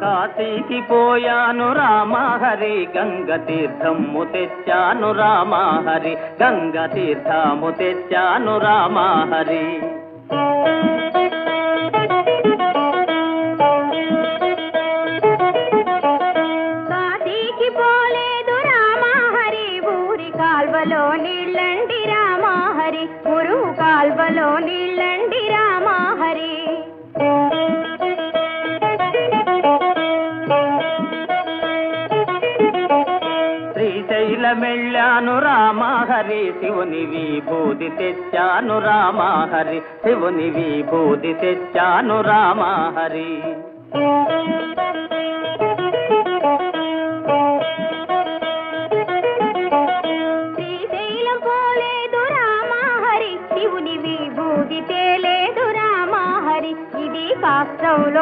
కాశీకి పోయాను రామహరి గంగ తీర్థము తెచ్చాను రామహరి గంగ తీర్థము తెచ్చాను రామహరి కాశీకి పోలేదు రామహరి ఊరి కాల్వలో నీళ్ళండి రామహరి ఊరు కాల్వలో నీళ్ళండి రామహరి శ్రీశైలమెళ్ళాను రామహరి శివుని విభూతి తెచ్చాను రామహరి శివుని విభూతి తెచ్చాను రామహరి శ్రీశైలం పోలేదు రామహరి శివుని విభూతి తేలేదు రామహరి ఇది శాస్త్రంలో